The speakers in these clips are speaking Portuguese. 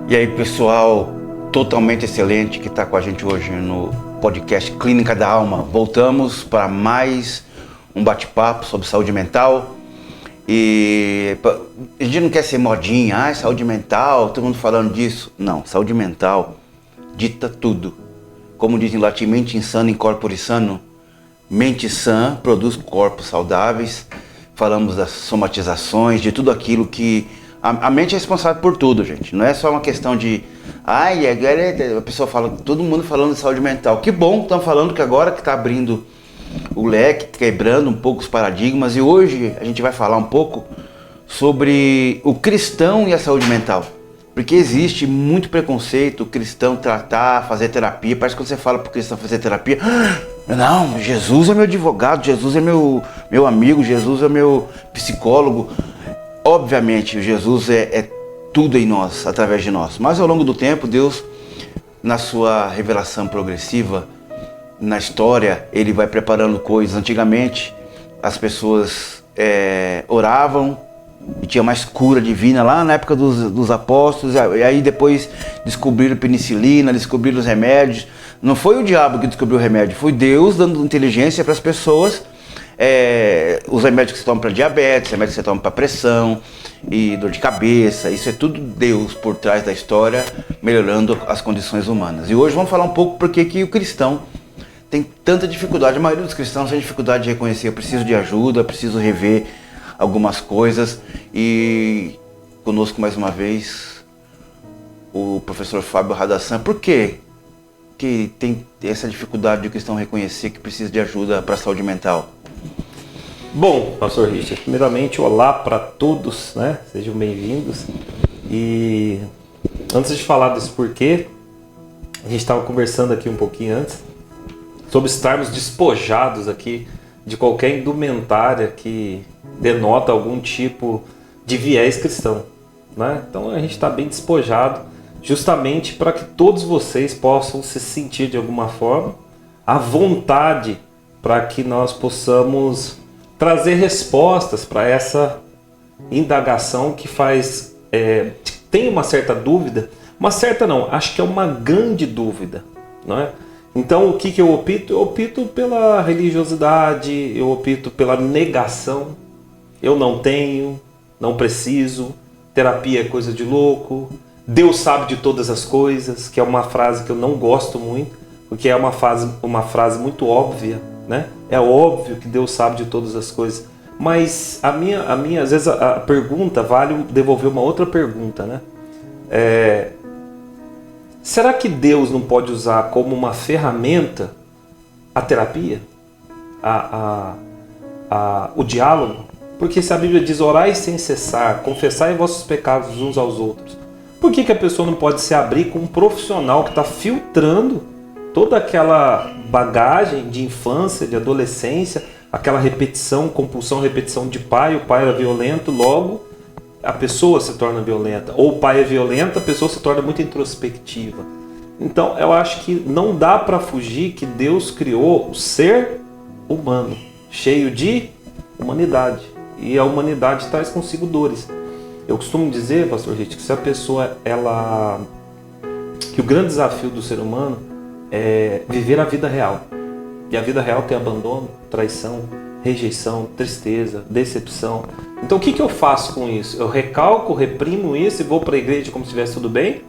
E aí, pessoal, totalmente excelente que está com a gente hoje no podcast Clínica da Alma. Voltamos para mais um bate-papo sobre saúde mental. E a gente não quer ser modinha, saúde mental, todo mundo falando disso. Não, saúde mental dita tudo. Como diz em latim, mente insana in corpore sano. Mente sã produz corpos saudáveis. Falamos das somatizações, de tudo aquilo que... A mente é responsável por tudo, gente. Não é só uma questão de... agora a pessoa fala, todo mundo falando de saúde mental. Que bom que estão falando que agora que está abrindo o leque, quebrando um pouco os paradigmas. E hoje a gente vai falar um pouco sobre o cristão e a saúde mental. Porque existe muito preconceito, o cristão tratar, fazer terapia. Parece que quando você fala para o cristão fazer terapia... Não, Jesus é meu advogado, Jesus é meu amigo, Jesus é meu psicólogo. Obviamente, Jesus é tudo em nós, através de nós. Mas ao longo do tempo, Deus, na sua revelação progressiva, na história, Ele vai preparando coisas. Antigamente, as pessoas oravam e tinha mais cura divina lá na época dos apóstolos. E aí depois descobriram penicilina, descobriram os remédios. Não foi o diabo que descobriu o remédio, foi Deus dando inteligência para as pessoas. Os remédios que você toma para diabetes, remédios que você toma para pressão e dor de cabeça, isso é tudo Deus por trás da história, melhorando as condições humanas. E hoje vamos falar um pouco porque que o cristão tem tanta dificuldade, a maioria dos cristãos tem dificuldade de reconhecer, eu preciso de ajuda, preciso rever algumas coisas. E conosco mais uma vez o professor Fábio Radassan. Por quê que tem essa dificuldade de o cristão reconhecer que precisa de ajuda para a saúde mental? Bom, pastor Richard, primeiramente, olá para todos, né? Sejam bem-vindos. E antes de falar desse porquê, a gente estava conversando aqui um pouquinho antes sobre estarmos despojados aqui de qualquer indumentária que denota algum tipo de viés cristão, né? Então a gente está bem despojado justamente para que todos vocês possam se sentir de alguma forma à vontade para que nós possamos trazer respostas para essa indagação que faz... tem uma certa dúvida, uma certa não, acho que é uma grande dúvida, não é? Então o que eu opto? Eu opto pela religiosidade, eu opto pela negação. Eu não tenho, não preciso, terapia é coisa de louco, Deus sabe de todas as coisas, que é uma frase que eu não gosto muito, porque é uma frase muito óbvia, né? É óbvio que Deus sabe de todas as coisas, mas a minha às vezes a pergunta vale devolver uma outra pergunta, né? Será que Deus não pode usar como uma ferramenta a terapia, o diálogo? Porque se a Bíblia diz orai sem cessar, confessai vossos pecados uns aos outros, por que a pessoa não pode se abrir com um profissional que está filtrando toda aquela bagagem de infância, de adolescência, aquela repetição, compulsão, repetição de pai, o pai era violento, logo a pessoa se torna violenta, ou o pai é violento, a pessoa se torna muito introspectiva. Então eu acho que não dá para fugir que Deus criou o ser humano, cheio de humanidade, e a humanidade traz consigo dores. Eu costumo dizer, pastor Rich, que se a pessoa, que o grande desafio do ser humano é viver a vida real. E a vida real tem abandono, traição, rejeição, tristeza, decepção. Então o que eu faço com isso? Eu recalco, reprimo isso e vou para a igreja como se estivesse tudo bem?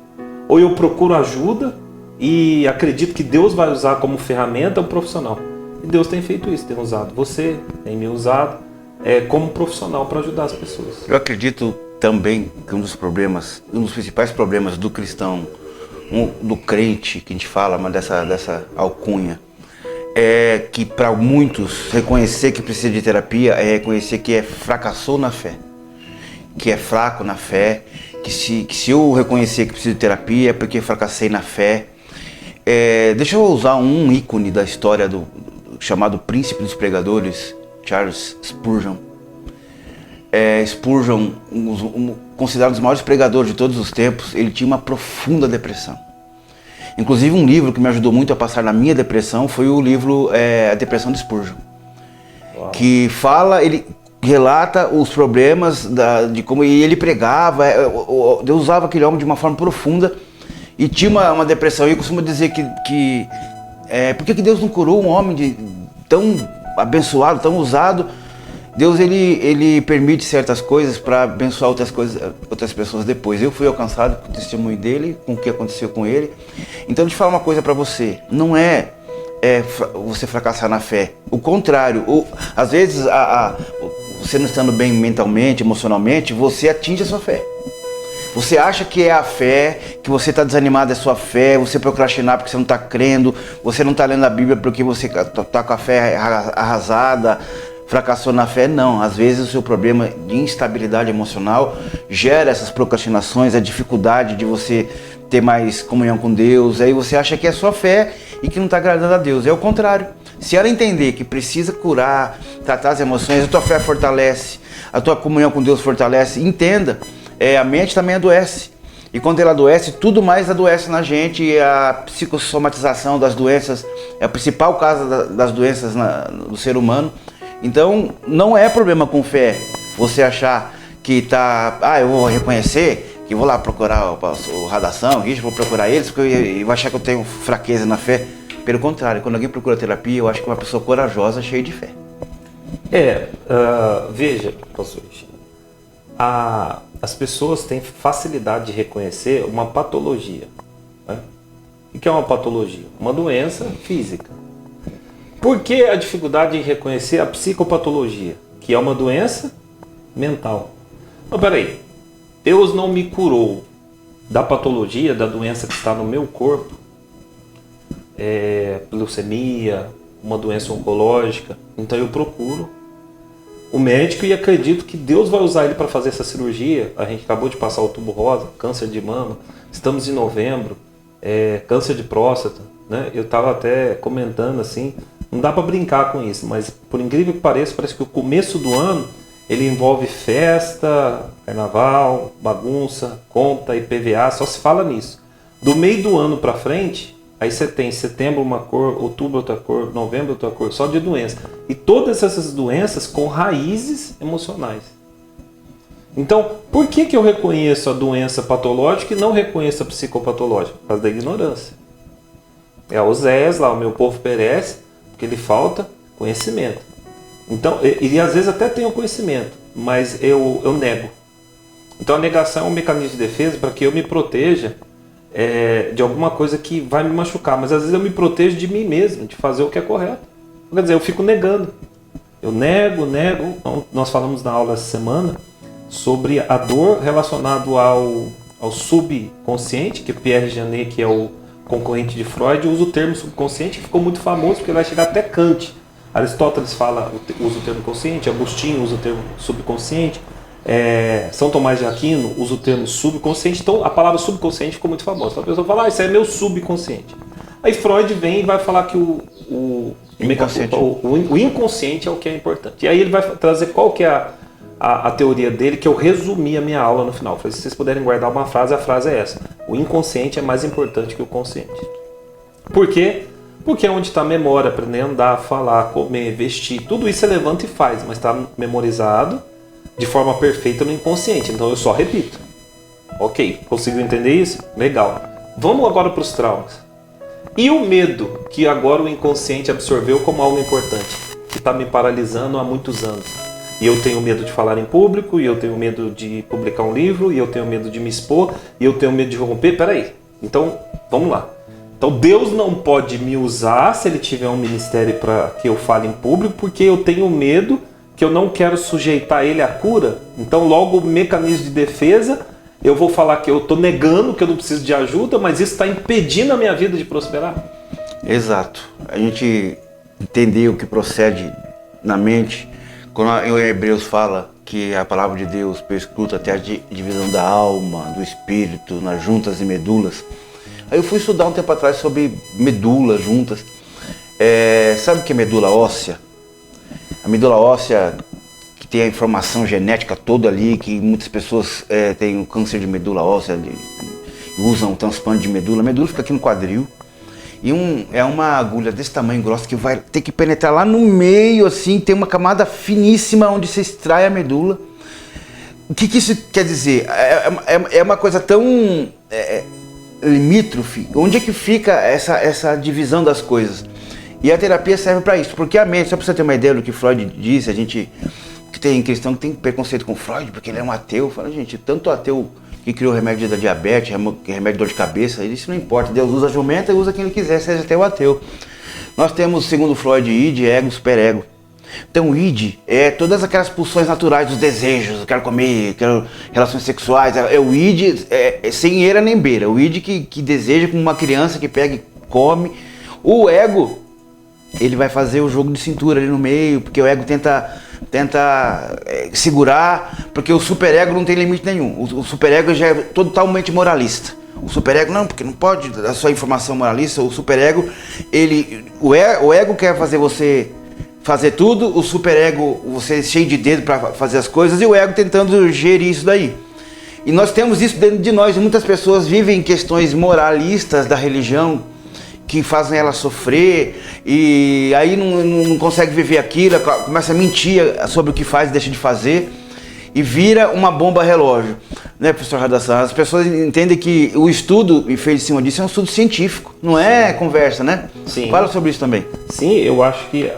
Ou eu procuro ajuda e acredito que Deus vai usar como ferramenta um profissional? E Deus tem feito isso, tem usado você, tem me usado como profissional para ajudar as pessoas. Eu acredito também que um dos principais problemas do cristão, do crente que a gente fala, mas dessa alcunha, é que para muitos reconhecer que precisa de terapia é reconhecer que fracassou na fé, que é fraco na fé, que se eu reconhecer que preciso de terapia é porque fracassei na fé. Deixa eu usar um ícone da história chamado Príncipe dos Pregadores, Charles Spurgeon. Spurgeon, considerado um dos maiores pregadores de todos os tempos, ele tinha uma profunda depressão. Inclusive um livro que me ajudou muito a passar na minha depressão foi o livro A Depressão de Spurgeon. Uau. Que fala, relata os problemas de como ele pregava. Deus usava aquele homem de uma forma profunda e tinha uma depressão. E eu costumo dizer por que Deus não curou um homem tão abençoado, tão usado? Deus ele permite certas coisas para abençoar outras pessoas depois. Eu fui alcançado com o testemunho dele, com o que aconteceu com ele. Então, deixa eu falar uma coisa para você. Não é você fracassar na fé. O contrário. Às vezes, você não estando bem mentalmente, emocionalmente, você atinge a sua fé. Você acha que é a fé, que você está desanimado, é sua fé, você procrastinar porque você não está crendo, você não está lendo a Bíblia porque você está com a fé arrasada, fracassou na fé. Não, às vezes o seu problema de instabilidade emocional gera essas procrastinações, a dificuldade de você ter mais comunhão com Deus. Aí você acha que é sua fé e que não está agradando a Deus. É o contrário. Se ela entender que precisa curar, tratar as emoções, a tua fé fortalece, a tua comunhão com Deus fortalece, entenda, a mente também adoece. E quando ela adoece, tudo mais adoece na gente. E a psicossomatização das doenças é a principal causa das doenças do ser humano. Então, não é problema com fé você achar que eu vou reconhecer, que vou lá procurar o Radação, vou procurar eles, porque eu vou achar que eu tenho fraqueza na fé. Pelo contrário, quando alguém procura terapia, eu acho que é uma pessoa corajosa, cheia de fé. Veja, pastor, as pessoas têm facilidade de reconhecer uma patologia. Né? O que é uma patologia? Uma doença física. Por que a dificuldade em reconhecer a psicopatologia, que é uma doença mental? Mas peraí, Deus não me curou da patologia, da doença que está no meu corpo, leucemia, uma doença oncológica, então eu procuro o médico e acredito que Deus vai usar ele para fazer essa cirurgia. A gente acabou de passar o outubro rosa, câncer de mama, estamos em novembro, câncer de próstata, né? Eu estava até comentando assim, não dá para brincar com isso, mas por incrível que pareça, parece que o começo do ano ele envolve festa, carnaval, bagunça, conta, IPVA, só se fala nisso. Do meio do ano para frente, aí você tem setembro uma cor, outubro outra cor, novembro outra cor, só de doença. E todas essas doenças com raízes emocionais. Então, por que eu reconheço a doença patológica e não reconheço a psicopatológica? Por causa da ignorância. Oséias lá, o meu povo perece, porque lhe falta conhecimento. Então, e às vezes até tenho conhecimento, mas eu nego. Então a negação é um mecanismo de defesa para que eu me proteja de alguma coisa que vai me machucar, mas às vezes eu me protejo de mim mesmo, de fazer o que é correto. Quer dizer, eu fico negando. Eu nego. Nós falamos na aula essa semana sobre a dor relacionada ao subconsciente, que Pierre Janet, que é o concorrente de Freud, usa o termo subconsciente, que ficou muito famoso porque vai chegar até Kant. Aristóteles usa o termo consciente, Agostinho usa o termo subconsciente, São Tomás de Aquino usa o termo subconsciente. Então a palavra subconsciente ficou muito famosa. Então a pessoa fala, isso é meu subconsciente. Aí Freud vem e vai falar que o inconsciente é o que é importante. E aí ele vai trazer qual que é a teoria dele, que eu resumi a minha aula no final. Falei, se vocês puderem guardar uma frase, a frase é essa: o inconsciente é mais importante que o consciente. Por quê? Porque é onde está a memória, aprender a andar, falar, comer, vestir, tudo isso você levanta e faz, mas está memorizado de forma perfeita no inconsciente. Então eu só repito. Ok, conseguiu entender isso? Legal. Vamos agora para os traumas. E o medo que agora o inconsciente absorveu como algo importante, que está me paralisando há muitos anos. E eu tenho medo de falar em público, e eu tenho medo de publicar um livro, e eu tenho medo de me expor, e eu tenho medo de romper. Peraí, então vamos lá. Então Deus não pode me usar se Ele tiver um ministério para que eu fale em público, porque eu tenho medo, que eu não quero sujeitar Ele à cura. Então logo o mecanismo de defesa, eu vou falar que eu estou negando, que eu não preciso de ajuda, mas isso está impedindo a minha vida de prosperar. Exato. A gente entender o que procede na mente, quando em Hebreus fala que a palavra de Deus perscruta até a divisão da alma, do espírito, nas juntas e medulas. Aí eu fui estudar um tempo atrás sobre medulas juntas. Sabe o que é medula óssea? A medula óssea, que tem a informação genética toda ali, que muitas pessoas têm o câncer de medula óssea, usam um transplante de medula. A medula fica aqui no quadril. E é uma agulha desse tamanho grossa que vai ter que penetrar lá no meio, assim, tem uma camada finíssima onde você extrai a medula. O que isso quer dizer? É uma coisa tão limítrofe. Onde é que fica essa divisão das coisas? E a terapia serve para isso, porque a mente, só para você ter uma ideia do que Freud disse, a gente que tem cristão que tem preconceito com Freud, porque ele é um ateu. Fala, gente, tanto ateu que criou o remédio da diabetes, remédio de dor de cabeça, isso não importa. Deus usa a jumenta e usa quem ele quiser, seja até o ateu. Nós temos, segundo Freud, id, ego, superego. Então o id é todas aquelas pulsões naturais dos desejos, eu quero comer, quero relações sexuais. O id sem eira nem beira, o id que deseja como uma criança que pega e come. O ego, ele vai fazer o jogo de cintura ali no meio, porque o ego tenta segurar, porque o superego não tem limite nenhum. O superego já é totalmente moralista. O superego não, porque não pode dar só informação moralista. O superego, o ego quer fazer você fazer tudo, o superego, você cheio de dedo para fazer as coisas, e o ego tentando gerir isso daí. E nós temos isso dentro de nós, e muitas pessoas vivem questões moralistas da religião, que fazem ela sofrer, e aí não consegue viver aquilo, começa a mentir sobre o que faz e deixa de fazer, e vira uma bomba relógio. Né, professor Radassan? As pessoas entendem que o estudo feito em cima disso é um estudo científico, não é conversa, né? Sim. Fala sobre isso também. Sim, eu acho que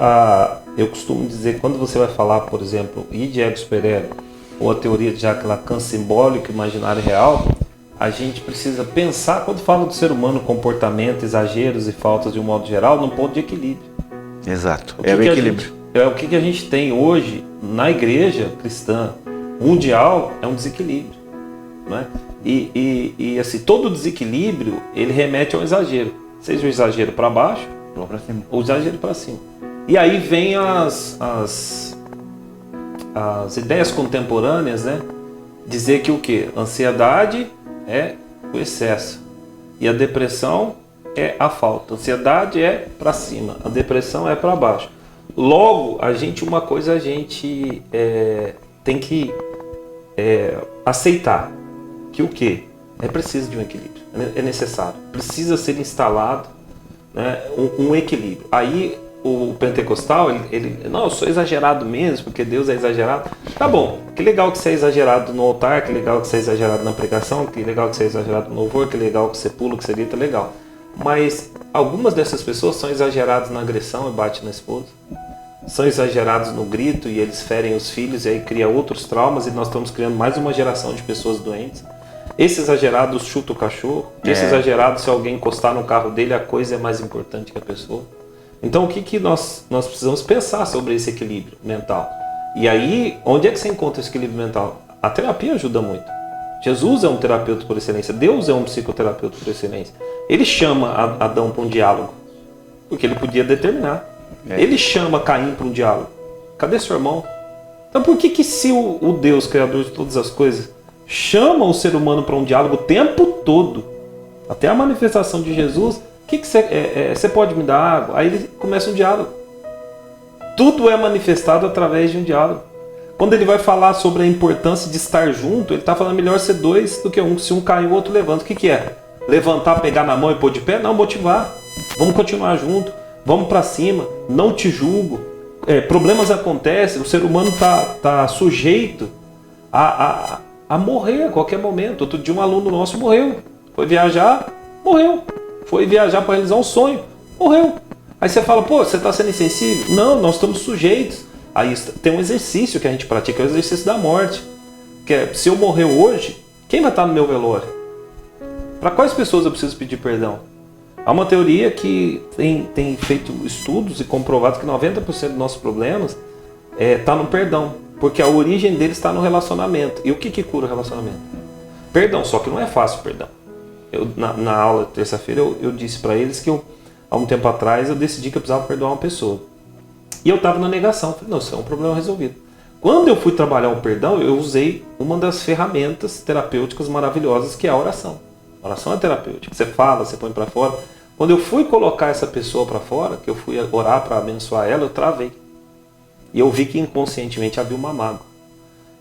eu costumo dizer, quando você vai falar, por exemplo, id, ego, superego, ou a teoria de Jacques Lacan, simbólico, imaginário e real, a gente precisa pensar, quando fala do ser humano, comportamento, exageros e faltas de um modo geral, num ponto de equilíbrio. Exato, o equilíbrio. O que a gente tem hoje na igreja cristã mundial é um desequilíbrio. Né? E assim, todo desequilíbrio, ele remete ao exagero. Seja o exagero para baixo ou o exagero para cima. E aí vem as ideias contemporâneas, né? Dizer que o quê? Ansiedade é o excesso e a depressão é a falta. A ansiedade é para cima, a depressão é para baixo. Logo, a gente tem que aceitar que o quê? É preciso de um equilíbrio, é necessário, precisa ser instalado, né, um equilíbrio. Aí o pentecostal, não, eu sou exagerado mesmo, porque Deus é exagerado. Tá bom, que legal que você é exagerado no altar, que legal que você é exagerado na pregação, que legal que você é exagerado no louvor, que legal que você pula, que você grita, legal. Mas algumas dessas pessoas são exageradas na agressão e bate na esposa. São exagerados no grito e eles ferem os filhos e aí cria outros traumas e nós estamos criando mais uma geração de pessoas doentes. Esse exagerado chuta o cachorro. Esse exagerado, se alguém encostar no carro dele, a coisa é mais importante que a pessoa. Então o que nós precisamos pensar sobre esse equilíbrio mental? E aí, onde é que você encontra esse equilíbrio mental? A terapia ajuda muito. Jesus é um terapeuta por excelência. Deus é um psicoterapeuta por excelência. Ele chama Adão para um diálogo, porque ele podia determinar. Ele chama Caim para um diálogo. Cadê seu irmão? Então por que se o Deus, criador de todas as coisas, chama o ser humano para um diálogo o tempo todo, até a manifestação de Jesus, você pode me dar água? Aí ele começa um diálogo. Tudo é manifestado através de um diálogo. Quando ele vai falar sobre a importância de estar junto, ele está falando melhor ser dois do que um. Se um cai, o outro levanta. O que é? Levantar, pegar na mão e pôr de pé? Não, motivar. Vamos continuar junto. Vamos para cima. Não te julgo. Problemas acontecem. O ser humano está sujeito a morrer a qualquer momento. Outro dia um aluno nosso morreu. Foi viajar, morreu. Foi viajar para realizar um sonho, morreu. Aí você fala, pô, você está sendo insensível? Não, nós estamos sujeitos. Aí tem um exercício que a gente pratica, é o exercício da morte. Que é, se eu morrer hoje, quem vai estar no meu velório? Para quais pessoas eu preciso pedir perdão? Há uma teoria que tem feito estudos e comprovado que 90% dos nossos problemas está no perdão. Porque a origem deles está no relacionamento. E o que cura o relacionamento? Perdão, só que não é fácil perdão. Na aula de terça-feira eu disse para eles que há um tempo atrás eu decidi que eu precisava perdoar uma pessoa. E eu estava na negação. Falei, não, isso é um problema resolvido. Quando eu fui trabalhar o perdão, eu usei uma das ferramentas terapêuticas maravilhosas, que é a oração. A oração é terapêutica. Você fala, você põe para fora. Quando eu fui colocar essa pessoa para fora, que eu fui orar para abençoar ela, eu travei. E eu vi que inconscientemente havia uma mágoa.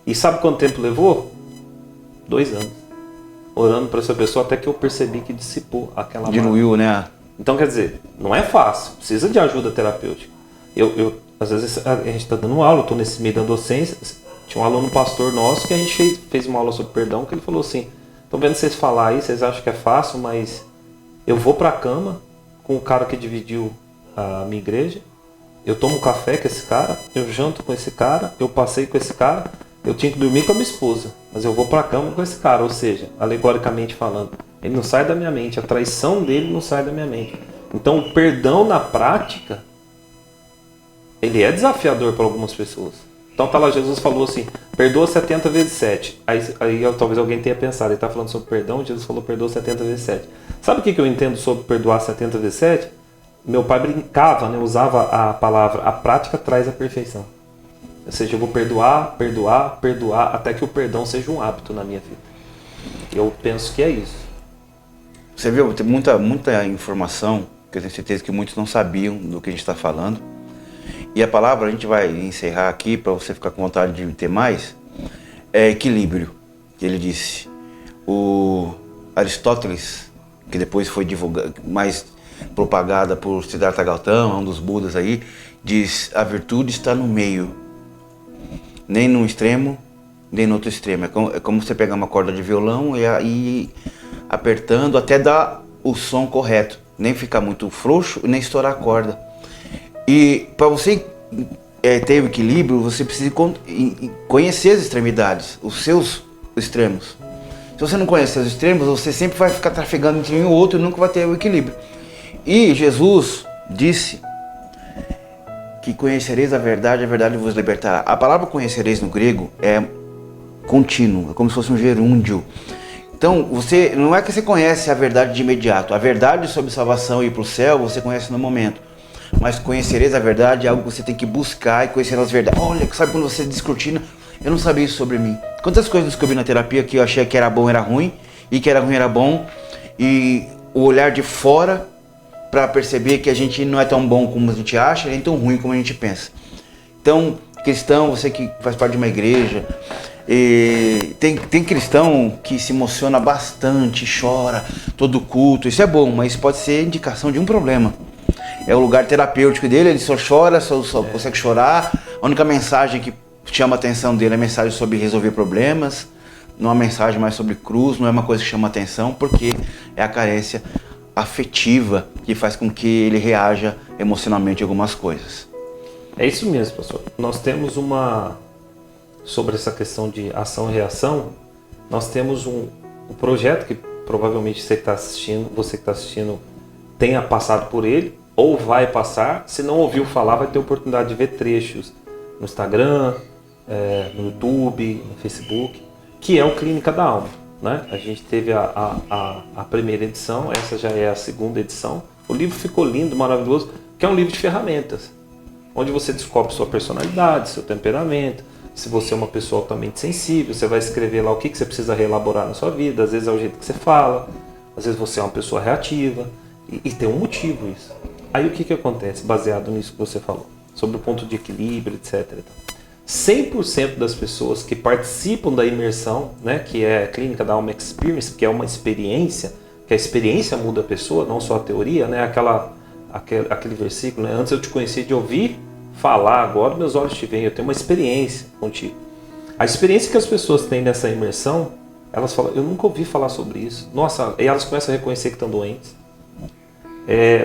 E sabe quanto tempo levou? 2 anos. Orando para essa pessoa até que eu percebi que dissipou aquela mágoa. Diluiu, né? Então, quer dizer, não é fácil, precisa de ajuda terapêutica. Às vezes a gente está dando aula, eu estou nesse meio da docência, tinha um aluno pastor nosso que a gente fez uma aula sobre perdão, que ele falou assim, estou vendo vocês falar aí, vocês acham que é fácil, mas eu vou para a cama com o cara que dividiu a minha igreja, eu tomo café com esse cara, eu janto com esse cara, eu passei com esse cara, eu tinha que dormir com a minha esposa, mas eu vou para a cama com esse cara, ou seja, alegoricamente falando, ele não sai da minha mente, a traição dele não sai da minha mente. Então o perdão na prática, ele é desafiador para algumas pessoas. Então tá lá, Jesus falou assim, perdoa 70 vezes 7. Aí talvez alguém tenha pensado, ele está falando sobre perdão, Jesus falou perdoa 70 vezes 7. Sabe o que eu entendo sobre perdoar 70 vezes 7? Meu pai brincava, né, usava a palavra, a prática traz a perfeição. Ou seja, eu vou perdoar, perdoar, perdoar, até que o perdão seja um hábito na minha vida. Eu penso que é isso. Você viu, tem muita informação, que eu tenho certeza que muitos não sabiam do que a gente está falando. E a palavra, a gente vai encerrar aqui, para você ficar com vontade de ter mais, é equilíbrio, que ele disse. O Aristóteles, que depois foi divulgado, mais propagada por Siddhartha Gautama, um dos Budas aí, diz, a virtude está no meio, nem num extremo, nem no outro extremo. É como você pegar uma corda de violão e ir apertando até dar o som correto, nem ficar muito frouxo e nem estourar a corda. E para você ter o equilíbrio, você precisa conhecer as extremidades, os seus extremos. Se você não conhecer os extremos, você sempre vai ficar trafegando entre um e outro e nunca vai ter o equilíbrio. E Jesus disse que conhecereis a verdade vos libertará. A palavra conhecereis no grego é contínuo, é como se fosse um gerúndio. Então, não é que você conhece a verdade de imediato. A verdade sobre salvação e ir para o céu, você conhece no momento. Mas conhecereis a verdade é algo que você tem que buscar e conhecer as verdades. Olha, sabe quando você descortina? Eu não sabia isso sobre mim. Quantas coisas eu descobri na terapia que eu achei que era bom era ruim, e que era ruim era bom. E o olhar de fora para perceber que a gente não é tão bom como a gente acha, nem tão ruim como a gente pensa. Então, cristão, você que faz parte de uma igreja, tem cristão que se emociona bastante, chora todo culto, isso é bom, mas pode ser indicação de um problema. É o lugar terapêutico dele, ele só chora, só consegue chorar. A única mensagem que chama a atenção dele é a mensagem sobre resolver problemas, não é uma mensagem mais sobre cruz, não é uma coisa que chama a atenção, porque é a carência afetiva que faz com que ele reaja emocionalmente a algumas coisas. É isso mesmo, pastor. Nós temos sobre essa questão de ação e reação, nós temos um projeto que provavelmente você que está assistindo tenha passado por ele, ou vai passar. Se não ouviu falar, vai ter oportunidade de ver trechos no Instagram, no YouTube, no Facebook, que é o Clínica da Alma, né? A gente teve a primeira edição, essa já é a segunda edição. O livro ficou lindo, maravilhoso, que é um livro de ferramentas, onde você descobre sua personalidade, seu temperamento. Se você é uma pessoa altamente sensível, você vai escrever lá o que você precisa reelaborar na sua vida. Às vezes é o jeito que você fala, às vezes você é uma pessoa reativa, e tem um motivo isso. Aí o que acontece, baseado nisso que você falou, sobre o ponto de equilíbrio, etc. 100% das pessoas que participam da imersão, né, que é a Clínica da Alma Experience, que é uma experiência, que a experiência muda a pessoa, não só a teoria, né, aquele versículo, né, antes eu te conheci de ouvir falar, agora meus olhos te veem, eu tenho uma experiência contigo. A experiência que as pessoas têm nessa imersão, elas falam, eu nunca ouvi falar sobre isso. Nossa, e elas começam a reconhecer que estão doentes.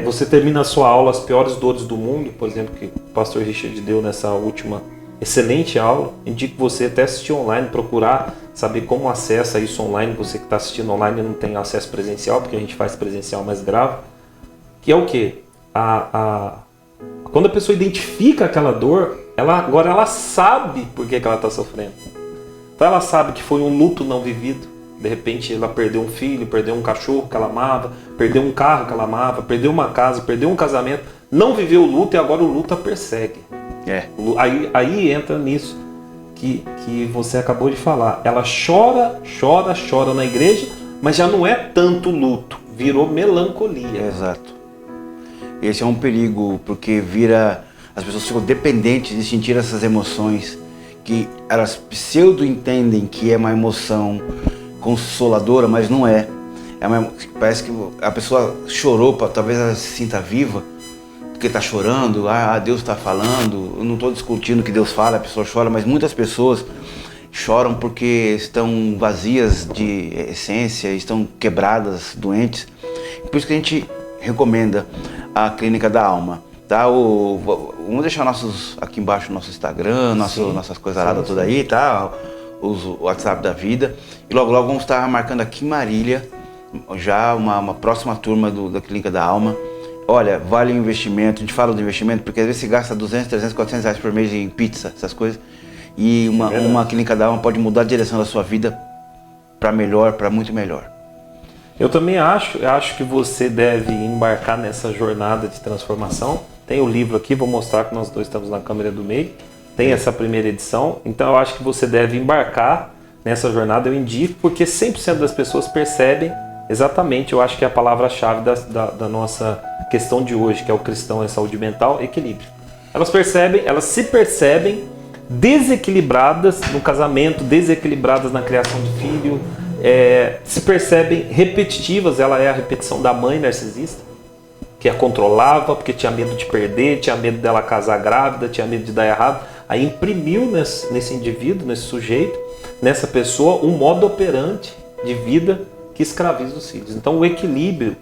Você termina a sua aula, as piores dores do mundo, por exemplo, que o pastor Richard deu nessa última excelente aula. Indico você até assistir online, procurar saber como acessa isso online. Você que está assistindo online não tem acesso presencial, porque a gente faz presencial mais grave. Que é o quê? Quando a pessoa identifica aquela dor, agora ela sabe por que ela está sofrendo. Então ela sabe que foi um luto não vivido. De repente ela perdeu um filho, perdeu um cachorro que ela amava, perdeu um carro que ela amava, perdeu uma casa, perdeu um casamento, não viveu o luto e agora o luto a persegue. Aí entra nisso que você acabou de falar. Ela chora na igreja, mas já não é tanto luto, virou melancolia. Exato. Esse é um perigo, porque as pessoas ficam dependentes de sentir essas emoções, que elas pseudo entendem que é uma emoção consoladora, mas não é. Parece que a pessoa chorou, talvez ela se sinta viva, porque está chorando, Deus está falando. Eu não estou discutindo que Deus fala, a pessoa chora, mas muitas pessoas choram porque estão vazias de essência, estão quebradas, doentes. Por isso que a gente recomenda a Clínica da Alma. Tá? Vamos deixar aqui embaixo nosso Instagram, nossas coisaradas todas aí, tá? O WhatsApp da vida. E logo vamos estar marcando aqui em Marília já uma próxima turma da Clínica da Alma. Olha, vale o investimento. A gente fala do investimento porque às vezes se gasta 200, 300, 400 reais por mês em pizza, essas coisas. E uma Clínica da Alma pode mudar a direção da sua vida para melhor, para muito melhor. Eu também acho que você deve embarcar nessa jornada de transformação. Tem o livro aqui, vou mostrar que nós dois estamos na câmera do meio. Tem essa primeira edição, então eu acho que você deve embarcar nessa jornada, eu indico, porque 100% das pessoas percebem exatamente, eu acho que é a palavra-chave da nossa questão de hoje, que é o cristão em saúde mental, equilíbrio. Elas se percebem desequilibradas no casamento, desequilibradas na criação de filho, se percebem repetitivas. Ela é a repetição da mãe narcisista, que a controlava porque tinha medo de perder, tinha medo dela casar grávida, tinha medo de dar errado. Aí imprimiu nesse indivíduo, nesse sujeito, nessa pessoa, um modo operante de vida que escraviza os filhos. Então o equilíbrio,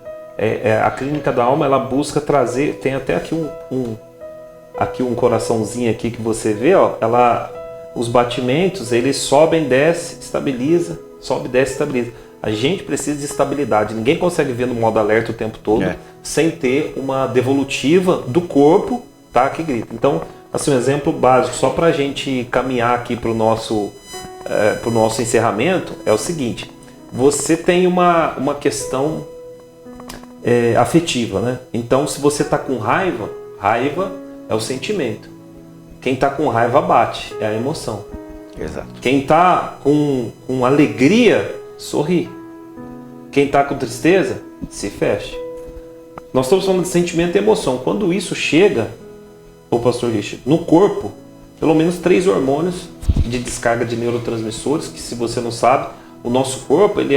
a Clínica da Alma, ela busca trazer, tem até aqui um coraçãozinho aqui que você vê, ó, os batimentos, eles sobem, desce, estabiliza, sobe, desce, estabiliza. A gente precisa de estabilidade. Ninguém consegue ver no modo alerta o tempo todo sem ter uma devolutiva do corpo, tá, que grita. Então, assim, um exemplo básico, só para a gente caminhar aqui para o nosso encerramento, é o seguinte: você tem uma questão afetiva, né? Então, se você está com raiva é o sentimento. Quem está com raiva bate, é a emoção. Exato. Quem está com alegria, sorri. Quem está com tristeza, se fecha. Nós estamos falando de sentimento e emoção. Quando isso chega, pastor Richard, no corpo, pelo menos 3 hormônios de descarga de neurotransmissores, que, se você não sabe, o nosso corpo, ele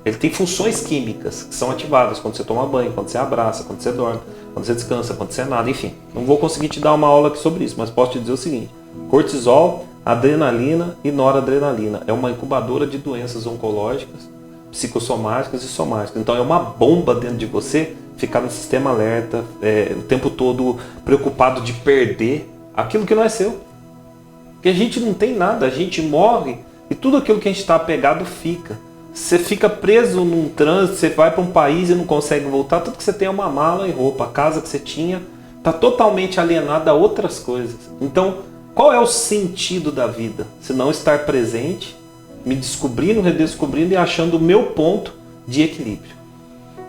ele tem funções químicas que são ativadas quando você toma banho, quando você abraça, quando você dorme, quando você descansa, quando você nada, enfim. Não vou conseguir te dar uma aula aqui sobre isso, mas posso te dizer o seguinte: cortisol, adrenalina e noradrenalina é uma incubadora de doenças oncológicas, psicossomáticas e somáticas. Então é uma bomba dentro de você ficar no sistema alerta, o tempo todo preocupado de perder aquilo que não é seu. Porque a gente não tem nada, a gente morre e tudo aquilo que a gente está apegado fica. Você fica preso num trânsito, você vai para um país e não consegue voltar, tudo que você tem é uma mala e roupa. A casa que você tinha está totalmente alienada a outras coisas. Então, qual é o sentido da vida? Se não estar presente, me descobrindo, redescobrindo e achando o meu ponto de equilíbrio.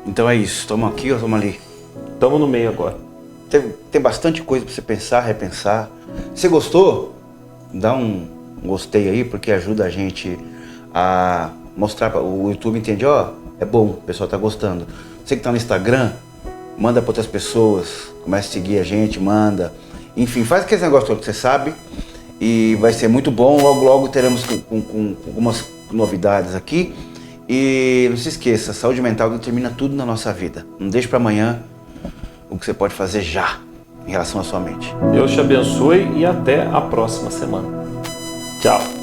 Então é isso, estamos aqui ou estamos ali? Estamos no meio agora. Tem bastante coisa para você pensar, repensar. Se gostou, dá um gostei aí, porque ajuda a gente a mostrar, o YouTube entende, é bom, o pessoal está gostando. Você que está no Instagram, manda para outras pessoas, comece a seguir a gente, manda. Enfim, faz aquele negócio todo que você sabe e vai ser muito bom. Logo teremos com algumas novidades aqui. E não se esqueça, saúde mental determina tudo na nossa vida. Não deixe para amanhã o que você pode fazer já em relação à sua mente. Deus te abençoe e até a próxima semana. Tchau.